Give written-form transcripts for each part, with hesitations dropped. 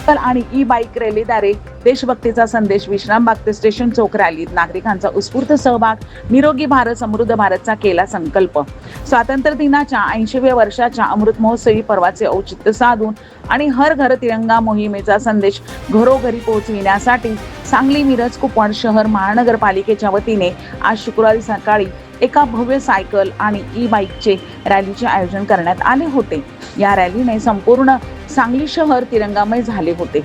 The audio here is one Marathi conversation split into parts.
आणि ई बाईक रॅलीद्वारे देशभक्तीचा संदेश, विश्रामबाग ते स्टेशन चौक रॅलीत नागरिकांचा उत्स्फूर्त सहभाग, निरोगी भारत समृद्ध भारतचा केला संकल्प. स्वातंत्र्य दिनाच्या 80व्या वर्षाच्या अमृत महोत्सवी पर्वाचे औचित्य साधून आणि हर घर तिरंगा मोहिमेचा संदेश घरोघरी पोहोचविण्यासाठी सांगली, मिरज, कुपवाड शहर महानगरपालिकेच्या वतीने आज शुक्रवारी सकाळी एका भव्य सायकल आणि ई बाईकचे रॅलीचे आयोजन करण्यात आले होते. या रॅलीने संपूर्ण सांगली शहर तिरंगामय झाले होते.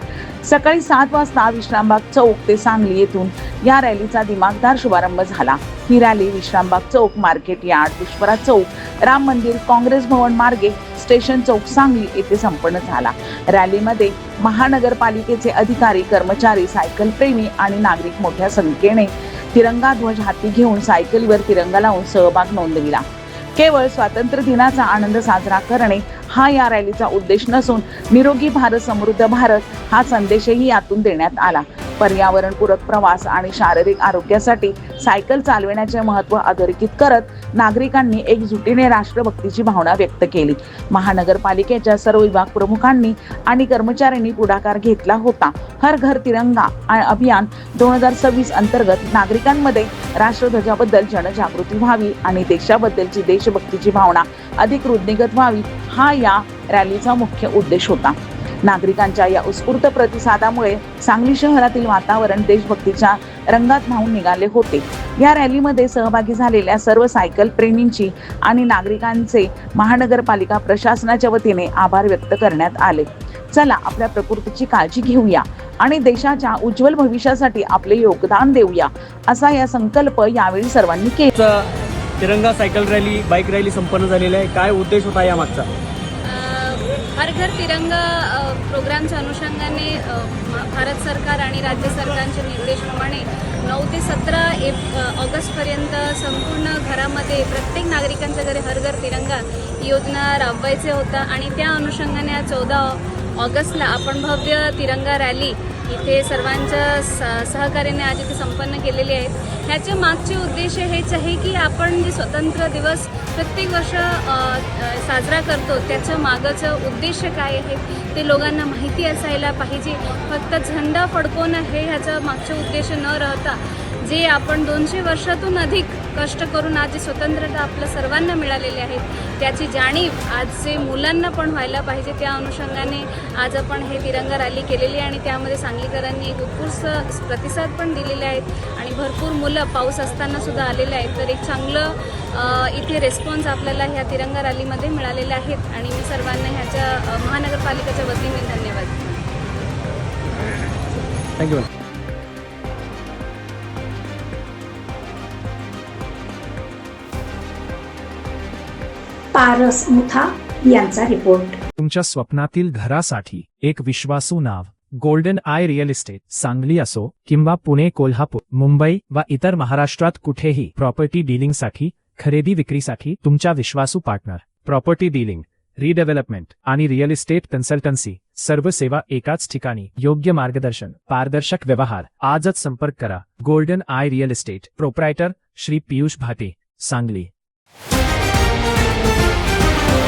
सकाळी 7 वाजता विश्रामबाग चौक ते सांगली येथून या रॅलीचा दिमागदार शुभारंभ झाला. ही रॅली विश्रामबाग चौक, मार्केट यार्ड, पुष्पराज चौक, राम मंदिर, काँग्रेस भवन मार्गे स्टेशन चौक सांगली येथे संपन्न झाला. रॅलीमध्ये महानगरपालिकेचे अधिकारी, कर्मचारी, सायकल प्रेमी आणि नागरिक मोठ्या संख्येने तिरंगा ध्वज हाती घेऊन सायकलीवर तिरंगा लावून सहभाग नोंदविला. केवळ स्वातंत्र्य दिनाचा आनंद साजरा करणे हा या रॅलीचा उद्देश नसून निरोगी भारत समृद्ध भारत हा संदेशही यातून देण्यात आला. पर्यावरणपूरक प्रवास आणि शारीरिक आरोग्यासाठी सायकल चालवण्याचे महत्त्व अधोरेखित करत नागरिकांनी एकजुटीने राष्ट्रभक्तीची भावना व्यक्त केली. महानगरपालिकेच्या सर्व विभाग प्रमुखांनी आणि कर्मचाऱ्यांनी पुढाकार घेतला होता. हर घर तिरंगा अभियान 2026 अंतर्गत नागरिकांमध्ये राष्ट्रध्वजाबद्दल जनजागृती व्हावी आणि देशाबद्दलची देशभक्तीची भावना अधिक वृद्धिंगत व्हावी हा या रॅलीचा मुख्य उद्देश होता. नागरिकांच्या या उत्स्फूर्त प्रतिसादामुळे सांगली शहरातील वातावरण देशभक्तीच्या रंगात न्हाऊन निघाले होते. या रॅलीमध्ये सहभागी झालेल्या सर्व सायकल प्रेमींची आणि नागरिकांचे महानगरपालिका प्रशासनाच्या वतीने आभार व्यक्त करण्यात आले. चला आपल्या प्रकृतीची काळजी घेऊया आणि देशाच्या उज्ज्वल भविष्यासाठी आपले योगदान देऊया असा या संकल्प यावेळी सर्वांनी केला. तिरंगा सायकल रॅली, बाईक रॅली संपन्न झालेली आहे. काय उद्देश होता या मागचा? हर घर तिरंगा प्रोग्रामच्या अनुषंगाने भारत सरकार आणि राज्य सरकारच्या निर्देशाप्रमाणे 9 ते 17 ऑगस्टपर्यंत संपूर्ण घरामध्ये प्रत्येक नागरिकांच्या घरी हर घर तिरंगा योजना राबवायचे होता आणि त्या अनुषंगाने आज 14 ऑगस्टला आपण भव्य तिरंगा रॅली इथे सर्वांच्या सहकार्याने आज इथे संपन्न केलेली आहेत. ह्याचे मागचे उद्देश हेच आहे की आपण जे स्वतंत्र दिवस प्रत्येक वर्ष साजरा करतो त्याचं मागचं उद्देश काय आहे ते लोकांना माहिती असायला पाहिजे. फक्त झेंडा फडकवणं हे ह्याचा मागचे उद्देश न राहता जे आपण 200 वर्षातून अधिक कष्ट करून आज जी स्वतंत्रता आपल्या सर्वांना मिळालेली आहे त्याची जाणीव आज जे मुलांना पण व्हायला पाहिजे. त्या अनुषंगाने आज आपण हे तिरंगा रॅली केलेली आहे आणि त्यामध्ये सांगलीकरांनी एक उत्कृष्ट प्रतिसाद पण दिलेले आहेत आणि भरपूर मुलं पाऊस असताना सुद्धा आलेले आहेत. तर एक चांगलं इथे रिस्पॉन्स आपल्याला ह्या तिरंगा रॅलीमध्ये मिळालेले आहेत आणि मी सर्वांना ह्याच्या महानगरपालिकेच्या वतीने धन्यवाद. थँक्यू. पारस मुथा यांचा रिपोर्ट. तुमच्या स्वप्नातील घरासाठी एक विश्वासू नाव golden eye real estate. Sangli असो किंवा पुणे, कोल्हापूर, मुंबई व इतर महाराष्ट्रात कुठेही प्रॉपर्टी डीलिंगसाठी, खरेदी विक्रीसाठी तुमच्या विश्वासू पार्टनर. प्रॉपर्टी डीलिंग, रिडेव्हलपमेंट आणि रिअल इस्टेट कन्सल्टन्सी सर्व सेवा एकाच ठिकाणी. योग्य मार्गदर्शन, पारदर्शक व्यवहार. आजच संपर्क करा. Golden eye real estate. Proprietor Shri Piyush Bhate, Sangli.